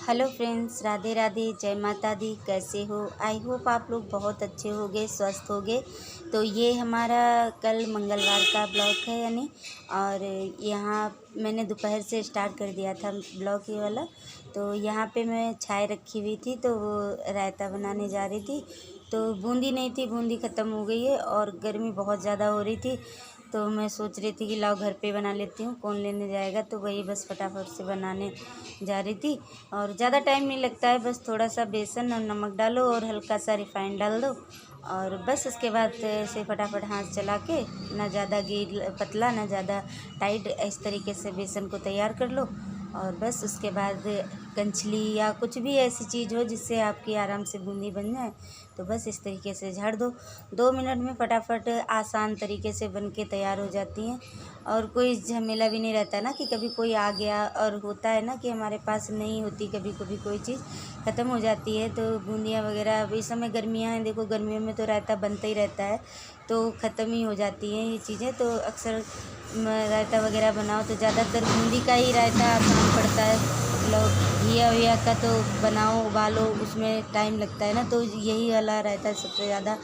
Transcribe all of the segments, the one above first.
Hello friends, Radhe Radhe, जय माता दी। कैसे हो? आई होप आप लोग बहुत अच्छे होगे, स्वस्थ होगे। तो ये हमारा कल मंगलवार का ब्लॉग है यानी, और यहाँ मैंने दोपहर से स्टार्ट कर दिया था ब्लॉग ये वाला। तो यहाँ पे मैं चाय रखी हुई थी, तो वो रायता बनाने जा रही थी। तो बूंदी नहीं थी, बूंदी ख़त्म हो गई है और गर्मी बहुत ज़्यादा हो रही थी। तो मैं सोच रही थी कि लाओ घर पे बना लेती हूँ, कौन लेने जाएगा। तो वही बस फटाफट से बनाने जा रही थी। और ज़्यादा टाइम नहीं लगता है, बस थोड़ा सा बेसन और नमक डालो और हल्का सा रिफाइंड डाल दो, और बस उसके बाद से फटाफट हाथ चला के, ना ज़्यादा गीला पतला ना ज़्यादा टाइट, इस तरीके से बेसन को तैयार कर लो। और बस उसके बाद कंचली या कुछ भी ऐसी चीज़ हो जिससे आपकी आराम से बूंदी बन जाए, तो बस इस तरीके से झाड़ दो। 2 मिनट में फटाफट आसान तरीके से बन के तैयार हो जाती हैं। और कोई झमेला भी नहीं रहता ना कि कभी कोई आ गया, और होता है ना कि हमारे पास नहीं होती, कभी कभी कोई चीज़ ख़त्म हो जाती है। तो बूंदियाँ वगैरह, अब इस समय गर्मियाँ हैं, देखो गर्मियों में तो रायता बनता ही रहता है, तो ख़त्म ही हो जाती हैं ये चीज़ें। तो अक्सर रायता वगैरह बनाओ तो ज़्यादातर बूंदी का ही रायता आसान पड़ता है। मतलब घिया विया का तो बनाओ, उबालो, उसमें टाइम लगता है ना। तो यही वाला रायता सबसे ज़्यादा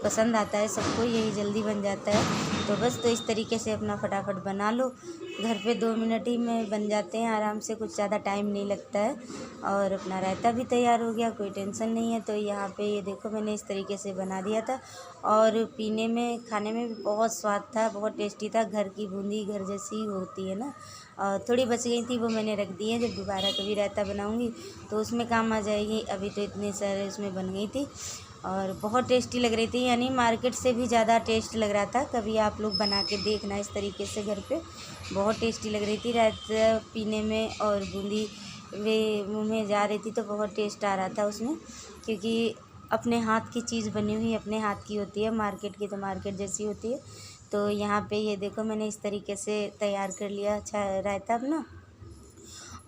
पसंद आता है सबको, यही जल्दी बन जाता है। तो बस तो इस तरीके से अपना फटाफट बना लो, घर पे 2 मिनट ही में बन जाते हैं आराम से, कुछ ज़्यादा टाइम नहीं लगता है। और अपना रायता भी तैयार हो गया, कोई टेंशन नहीं है। तो यहाँ पे ये देखो मैंने इस तरीके से बना दिया था, और पीने में खाने में भी बहुत स्वाद था, बहुत टेस्टी था। घर की बूंदी घर जैसी ही होती है ना। और थोड़ी बच गई थी, वो मैंने रख दी है, जब दोबारा कभी रायता बनाऊँगी तो उसमें काम आ जाएगी। अभी तो इतने सारे उसमें बन गई थी और बहुत टेस्टी लग रही थी, यानी मार्केट से भी ज़्यादा टेस्ट लग रहा था। कभी आप लोग बना के देखना इस तरीके से घर पे, बहुत टेस्टी लग रही थी रायता पीने में। और बूंदी वे मुँह में जा रही थी तो बहुत टेस्ट आ रहा था उसमें, क्योंकि अपने हाथ की चीज़ बनी हुई अपने हाथ की होती है, मार्केट की तो मार्केट जैसी होती है। तो यहाँ पे ये देखो मैंने इस तरीके से तैयार कर लिया अच्छा रायता अपना।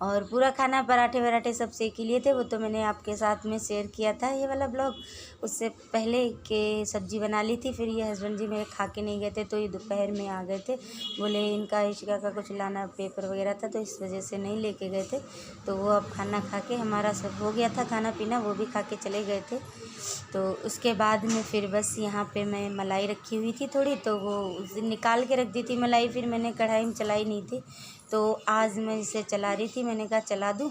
और पूरा खाना पराठे वराठे सब सेक ही लिए थे, वो तो मैंने आपके साथ में शेयर किया था ये वाला ब्लॉग उससे पहले कि सब्ज़ी बना ली थी। फिर ये हस्बैंड जी मेरे खा के नहीं गए थे, तो ये दोपहर में आ गए थे, बोले इनका इशिका का कुछ लाना पेपर वगैरह था, तो इस वजह से नहीं लेके गए थे। तो वो अब खाना खा के, हमारा सब हो गया था खाना पीना, वो भी खा के चले गए थे। तो उसके बाद में फिर बस यहाँ पे मैं मलाई रखी हुई थी थोड़ी, तो वो उस दिन निकाल के रख दी थी मलाई, फिर मैंने कढ़ाई में चलाई नहीं थी। तो आज मैं इसे चला रही थी, मैंने कहा चला दूँ,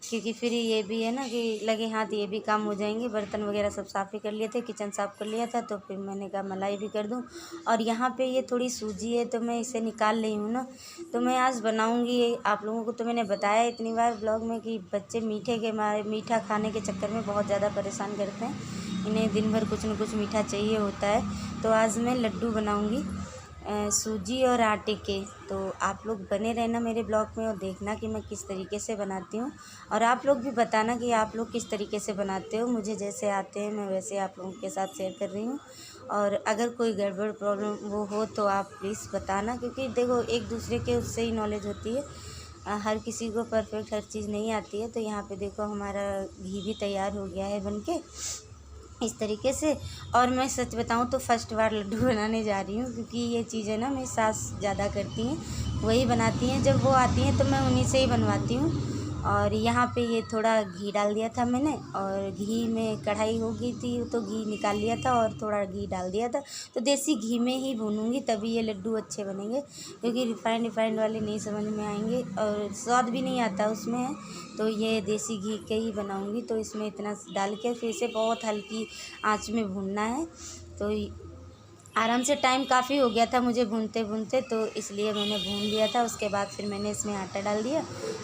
क्योंकि फिर ये भी है ना कि लगे हाथ ये भी काम हो जाएंगे। बर्तन वगैरह सब साफ़ ही कर लिए थे, किचन साफ़ कर लिया था, तो फिर मैंने कहा मलाई भी कर दूँ। और यहाँ पे ये थोड़ी सूजी है तो मैं इसे निकाल ली हूँ ना, तो मैं आज बनाऊँगी। आप लोगों को तो मैंने बताया इतनी बार ब्लॉग में कि बच्चे मीठे के मारे, मीठा खाने के चक्कर में बहुत ज़्यादा परेशान करते हैं, इन्हें दिन भर कुछ न कुछ मीठा चाहिए होता है। तो आज मैं लड्डू बनाऊँगी सूजी और आटे के। तो आप लोग बने रहना मेरे ब्लॉग में और देखना कि मैं किस तरीके से बनाती हूँ, और आप लोग भी बताना कि आप लोग किस तरीके से बनाते हो। मुझे जैसे आते हैं मैं वैसे आप लोगों के साथ शेयर कर रही हूँ। और अगर कोई गड़बड़ प्रॉब्लम वो हो तो आप प्लीज़ बताना, क्योंकि देखो एक दूसरे के उससे ही नॉलेज होती है। हर किसी को परफेक्ट हर चीज़ नहीं आती है। तो यहाँ पे देखो हमारा घी भी तैयार हो गया है बन के इस तरीके से। और मैं सच बताऊं तो फर्स्ट बार लड्डू बनाने जा रही हूँ, क्योंकि ये चीज़ें ना मेरी सास ज़्यादा करती हैं, वही बनाती हैं। जब वो आती हैं तो मैं उन्हीं से ही बनवाती हूँ। और यहाँ पे ये थोड़ा घी डाल दिया था मैंने, और घी में कढ़ाई हो गई थी तो घी निकाल लिया था और थोड़ा घी डाल दिया था। तो देसी घी में ही भूनूंगी तभी ये लड्डू अच्छे बनेंगे, क्योंकि रिफाइंड वाले नहीं समझ में आएंगे और स्वाद भी नहीं आता उसमें। तो ये देसी घी के ही बनाऊंगी। तो इसमें इतना डाल के फिर से बहुत हल्की आंच में भूनना है। तो आराम से टाइम काफ़ी हो गया था मुझे भूनते भूनते, तो इसलिए मैंने भून लिया था। उसके बाद फिर मैंने इसमें आटा डाल दिया।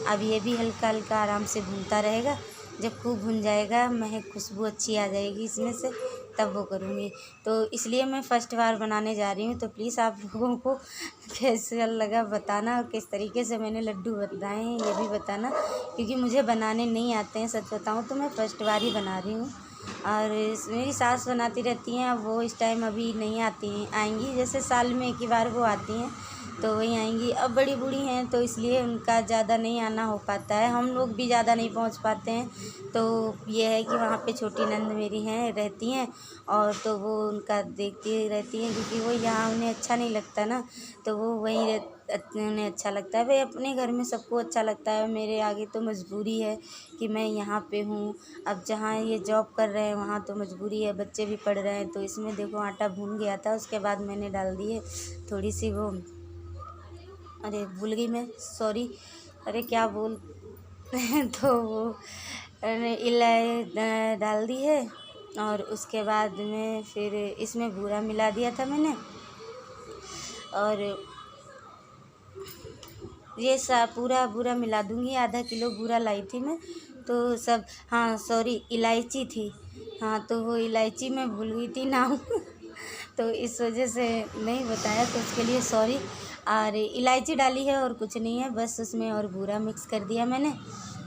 अब ये भी हल्का हल्का आराम से भूनता रहेगा, जब खूब भुन जाएगा, महक खुशबू अच्छी आ जाएगी इसमें से, तब वो करूँगी। तो इसलिए मैं फ़र्स्ट बार बनाने जा रही हूँ। तो प्लीज़ आप लोगों को कैसा लगा बताना, और किस तरीके से मैंने लड्डू बनाए हैं ये भी बताना, क्योंकि मुझे बनाने नहीं आते हैं। सच बताऊँ तो मैं फ़र्स्ट बार ही बना रही हूँ। और मेरी सास बनाती रहती हैं, अब वो इस टाइम अभी नहीं आती हैं, आएंगी जैसे साल में एक ही बार वो आती हैं। तो वही आएंगी। अब बड़ी बूढ़ी हैं तो इसलिए उनका ज़्यादा नहीं आना हो पाता है, हम लोग भी ज़्यादा नहीं पहुंच पाते हैं। तो ये है कि वहाँ पे छोटी नंद मेरी हैं, रहती हैं, और तो वो उनका देखती रहती हैं, क्योंकि वो यहाँ उन्हें अच्छा नहीं लगता ना, तो वो वहीं उन्हें अच्छा लगता है। भाई अपने घर में सबको अच्छा लगता है, मेरे आगे तो मजबूरी है कि मैं यहाँ पे हूँ। अब जहाँ ये जॉब कर रहे हैं वहाँ तो मजबूरी है, बच्चे भी पढ़ रहे हैं। तो इसमें देखो आटा भून गया था, उसके बाद मैंने डाल दिए थोड़ी सी वो, अरे भूल गई मैं, सॉरी, अरे क्या बोल तो वो इलाय डाल दी है, और उसके बाद में फिर इसमें बूरा मिला दिया था मैंने। और ये पूरा बूरा मिला दूँगी, आधा किलो बूरा लाई थी मैं, तो सब, हाँ सॉरी, इलायची थी, हाँ तो वो इलायची मैं भूल गई थी नाम तो इस वजह से नहीं बताया, तो उसके लिए सॉरी। और इलायची डाली है और कुछ नहीं है, बस उसमें और बूरा मिक्स कर दिया मैंने।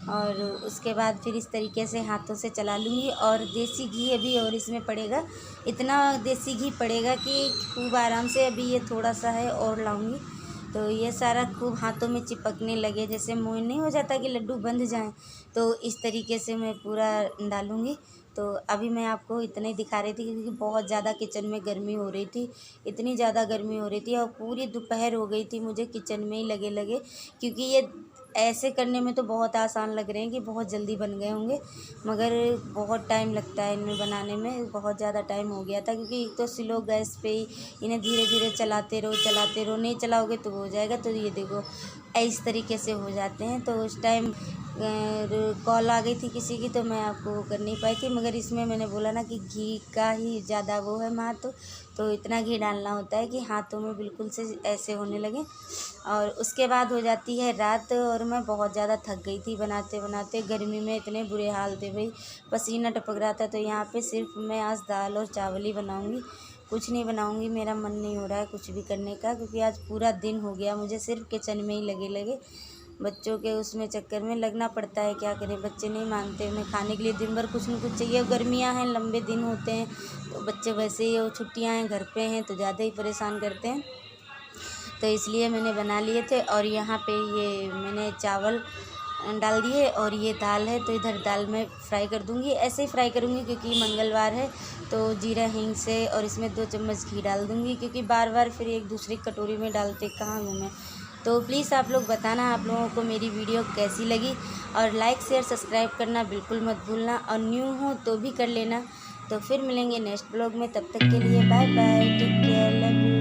और उसके बाद फिर इस तरीके से हाथों से चला लूँगी। और देसी घी अभी और इसमें पड़ेगा, इतना देसी घी पड़ेगा कि खूब आराम से, अभी ये थोड़ा सा है और लाऊँगी, तो ये सारा खूब हाथों में चिपकने लगे, जैसे मुँह नहीं हो जाता कि लड्डू बंध जाएं, तो इस तरीके से मैं पूरा डालूँगी। तो अभी मैं आपको इतना ही दिखा रही थी, क्योंकि बहुत ज़्यादा किचन में गर्मी हो रही थी, इतनी ज़्यादा गर्मी हो रही थी, और पूरी दोपहर हो गई थी मुझे किचन में ही लगे लगे, क्योंकि ये ऐसे करने में तो बहुत आसान लग रहे हैं कि बहुत जल्दी बन गए होंगे, मगर बहुत टाइम लगता है इनमें बनाने में, बहुत ज़्यादा टाइम हो गया था, क्योंकि एक तो स्लो गैस पे ही इन्हें धीरे धीरे चलाते रहो, नहीं चलाओगे तो वो हो जाएगा। तो ये देखो इस तरीके से हो जाते हैं। तो उस टाइम कॉल आ गई थी किसी की, तो मैं आपको वो कर नहीं पाई थी, मगर इसमें मैंने बोला ना कि घी का ही ज़्यादा वो है महत्व, तो इतना घी डालना होता है कि हाथों में बिल्कुल से ऐसे होने लगे। और उसके बाद हो जाती है रात, और मैं बहुत ज़्यादा थक गई थी बनाते बनाते, गर्मी में इतने बुरे हाल थे भाई, पसीना टपक रहा था। तो यहाँ पे सिर्फ मैं आज दाल और चावल ही बनाऊँगी, कुछ नहीं बनाऊँगी, मेरा मन नहीं हो रहा है कुछ भी करने का, क्योंकि आज पूरा दिन हो गया मुझे सिर्फ किचन में ही लगे लगे, बच्चों के उसमें चक्कर में लगना पड़ता है, क्या करें, बच्चे नहीं मानते, उन्हें खाने के लिए दिन भर कुछ न कुछ चाहिए। गर्मियाँ हैं, लंबे दिन होते हैं, तो बच्चे वैसे ही, और छुट्टियाँ हैं, घर पे हैं, तो ज़्यादा ही परेशान करते हैं, तो इसलिए मैंने बना लिए थे। और यहाँ पे ये मैंने चावल डाल दिए, और ये दाल है, तो इधर दाल में फ्राई कर दूँगी, ऐसे ही फ्राई करूँगी क्योंकि मंगलवार है, तो जीरा हींग से, और इसमें 2 चम्मच घी डाल दूँगी, क्योंकि बार बार फिर एक दूसरी कटोरी में डालते कहाँ हूँ मैं। तो प्लीज़ आप लोग बताना आप लोगों को मेरी वीडियो कैसी लगी, और लाइक शेयर सब्सक्राइब करना बिल्कुल मत भूलना, और न्यू हो तो भी कर लेना। तो फिर मिलेंगे नेक्स्ट ब्लॉग में, तब तक के लिए bye bye, take care, love you.